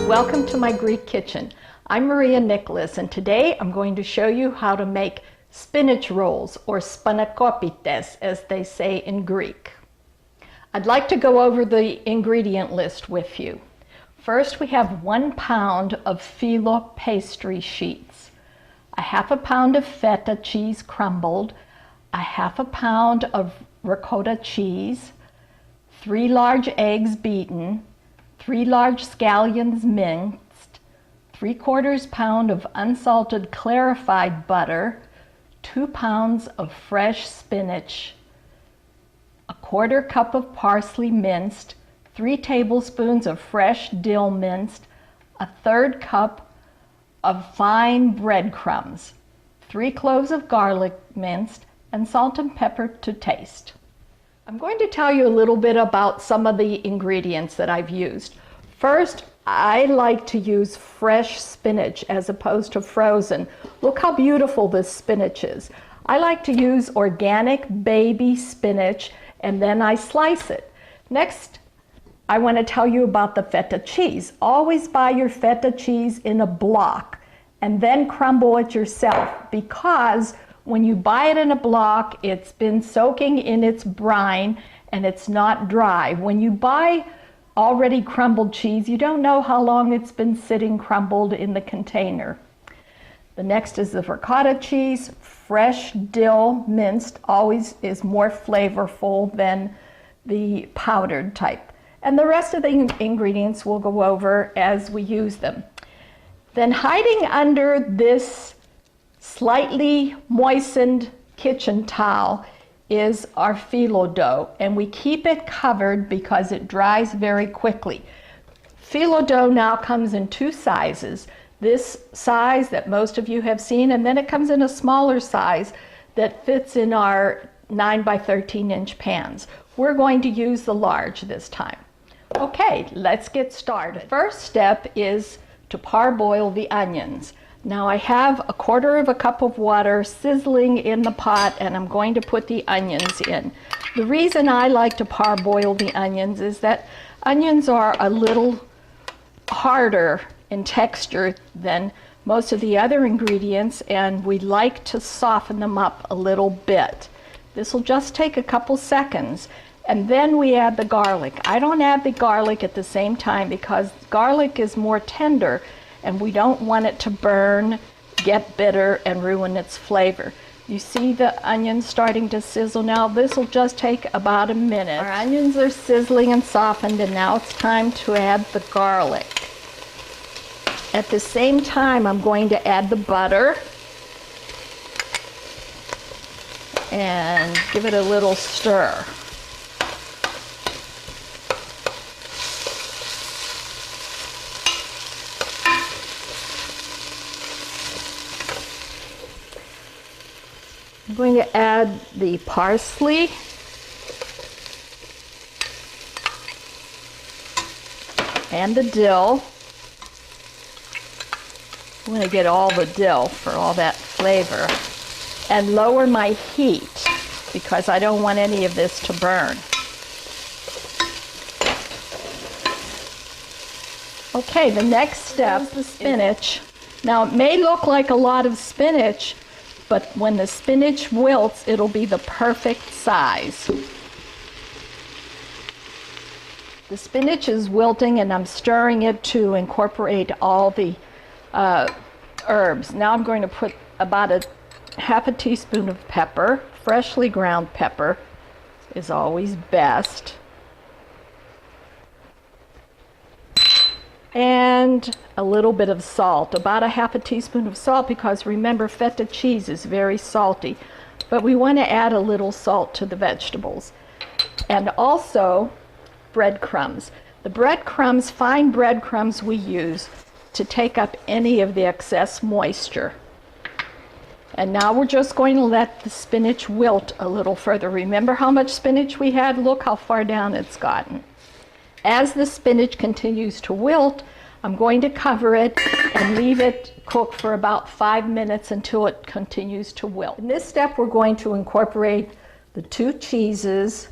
welcome to my Greek kitchen. I'm Maria Nicholas, and today I'm going to show you how to make spinach rolls, or Spanakopites as they say in Greek. I'd like to go over the ingredient list with you. First, we have 1 pound of phyllo pastry sheets, a half a pound of feta cheese crumbled, a half a pound of ricotta cheese, 3 large eggs beaten, 3 large scallions minced, 3/4 pound of unsalted clarified butter, 2 pounds of fresh spinach, a 1/4 cup of parsley minced, 3 tablespoons of fresh dill minced, a 1/3 cup of fine breadcrumbs, 3 cloves of garlic minced, and salt and pepper to taste. I'm going to tell you a little bit about some of the ingredients that I've used. First, I like to use fresh spinach as opposed to frozen. Look how beautiful this spinach is. I like to use organic baby spinach, and then I slice it. Next, I want to tell you about the feta cheese. Always buy your feta cheese in a block and then crumble it yourself, because when you buy it in a block, it's been soaking in its brine and it's not dry. When you buy already crumbled cheese, you don't know how long it's been sitting crumbled in the container. The next is the ricotta cheese. Fresh dill minced always is more flavorful than the powdered type. And the rest of the ingredients we'll go over as we use them. Then hiding under this slightly moistened kitchen towel is our phyllo dough, and we keep it covered because it dries very quickly. Phyllo dough now comes in 2 sizes. This size that most of you have seen, and then it comes in a smaller size that fits in our 9 by 13 inch pans. We're going to use the large this time. Okay, let's get started. First step is to parboil the onions. Now I have a 1/4 cup of water sizzling in the pot, and I'm going to put the onions in. The reason I like to parboil the onions is that onions are a little harder in texture than most of the other ingredients, and we like to soften them up a little bit. This will just take a couple seconds, and then we add the garlic. I don't add the garlic at the same time because garlic is more tender and we don't want it to burn, get bitter, and ruin its flavor. You see the onions starting to sizzle now? This will just take about a minute. Our onions are sizzling and softened, and now it's time to add the garlic. At the same time, I'm going to add the butter and give it a little stir. I'm going to add the parsley and the dill. I'm going to get all the dill for all that flavor, and lower my heat because I don't want any of this to burn. Okay, the next step is the spinach. Now it may look like a lot of spinach, but when the spinach wilts, it'll be the perfect size. The spinach is wilting, and I'm stirring it to incorporate all the herbs. Now I'm going to put about a half a teaspoon of pepper. Freshly ground pepper is always best. And a little bit of salt, about a half a teaspoon of salt, because remember, feta cheese is very salty, but we want to add a little salt to the vegetables. And also breadcrumbs. The breadcrumbs, fine breadcrumbs, we use to take up any of the excess moisture. And now we're just going to let the spinach wilt a little further. Remember how much spinach we had? Look how far down it's gotten. As the spinach continues to wilt, I'm going to cover it and leave it cook for about 5 minutes until it continues to wilt. In this step, we're going to incorporate the 2 cheeses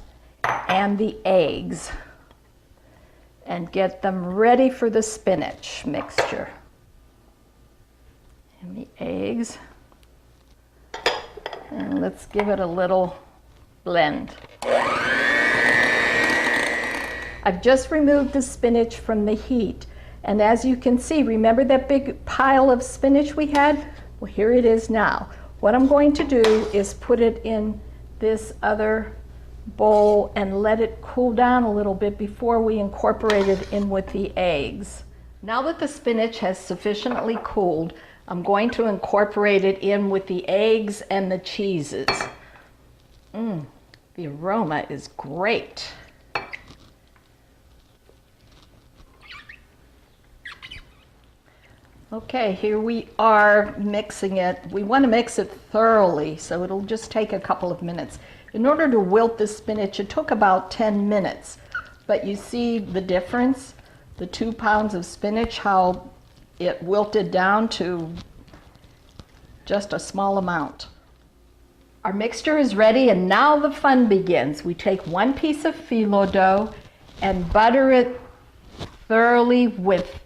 and the eggs. and get them ready for the spinach mixture. And the eggs. And let's give it a little blend. I've just removed the spinach from the heat. And as you can see, remember that big pile of spinach we had? Well, here it is now. What I'm going to do is put it in this other bowl and let it cool down a little bit before we incorporate it in with the eggs. Now that the spinach has sufficiently cooled, I'm going to incorporate it in with the eggs and the cheeses. The aroma is great. Okay, here we are mixing it. We want to mix it thoroughly, so it'll just take a couple of minutes. In order to wilt the spinach, it took about 10 minutes. But you see the difference? The 2 pounds of spinach, how it wilted down to just a small amount. Our mixture is ready, and now the fun begins. We take 1 piece of phyllo dough and butter it thoroughly with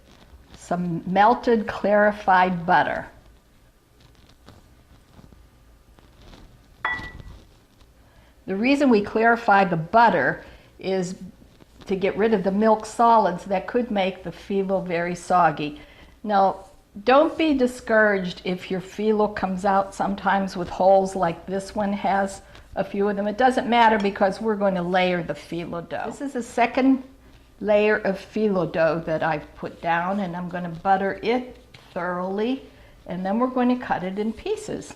some melted clarified butter. The reason we clarify the butter is to get rid of the milk solids that could make the phyllo very soggy. Now, don't be discouraged if your phyllo comes out sometimes with holes like this one has a few of them. It doesn't matter because we're going to layer the phyllo dough. This is the second layer of phyllo dough that I've put down, and I'm going to butter it thoroughly, and then we're going to cut it in pieces.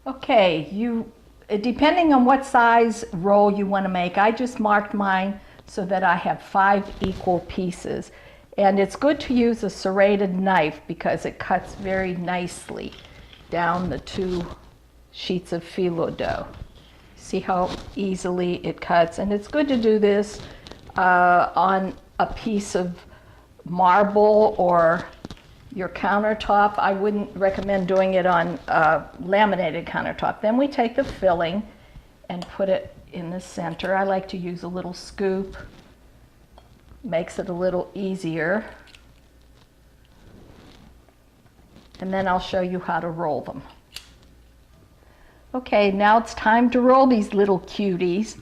Okay, depending on what size roll you want to make, I just marked mine so that I have 5 equal pieces. And it's good to use a serrated knife because it cuts very nicely down the 2 sheets of phyllo dough. See how easily it cuts, and it's good to do this on a piece of marble or your countertop. I wouldn't recommend doing it on a laminated countertop. Then we take the filling and put it in the center. I like to use a little scoop. Makes it a little easier. And then I'll show you how to roll them. Okay, now it's time to roll these little cuties.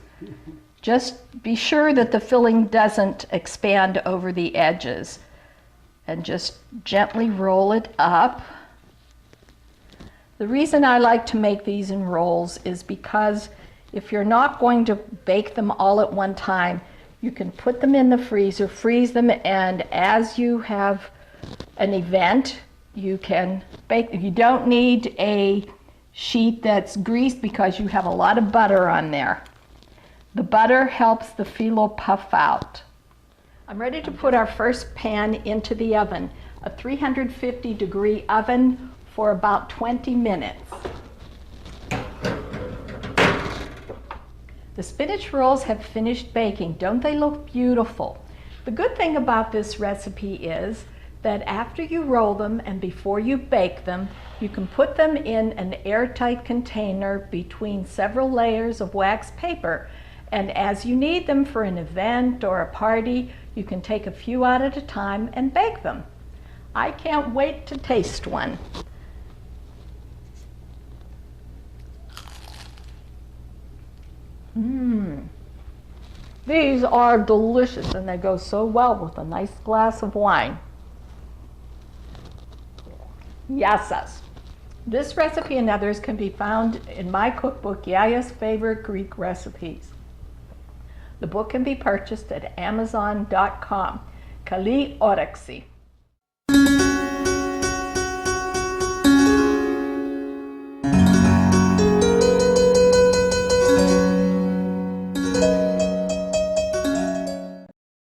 Just be sure that the filling doesn't expand over the edges. And just gently roll it up. The reason I like to make these in rolls is because if you're not going to bake them all at one time, you can put them in the freezer, freeze them, and as you have an event, you can bake. You don't need a sheet that's greased because you have a lot of butter on there. The butter helps the phyllo puff out. I'm ready to put our first pan into the oven, a 350-degree oven for about 20 minutes. The spinach rolls have finished baking. Don't they look beautiful? The good thing about this recipe is that after you roll them and before you bake them, you can put them in an airtight container between several layers of wax paper. And as you need them for an event or a party, you can take a few out at a time and bake them. I can't wait to taste one. These are delicious, and they go so well with a nice glass of wine. Yes. This recipe and others can be found in my cookbook, Yaya's Favorite Greek Recipes. The book can be purchased at Amazon.com. Kali Oroxi.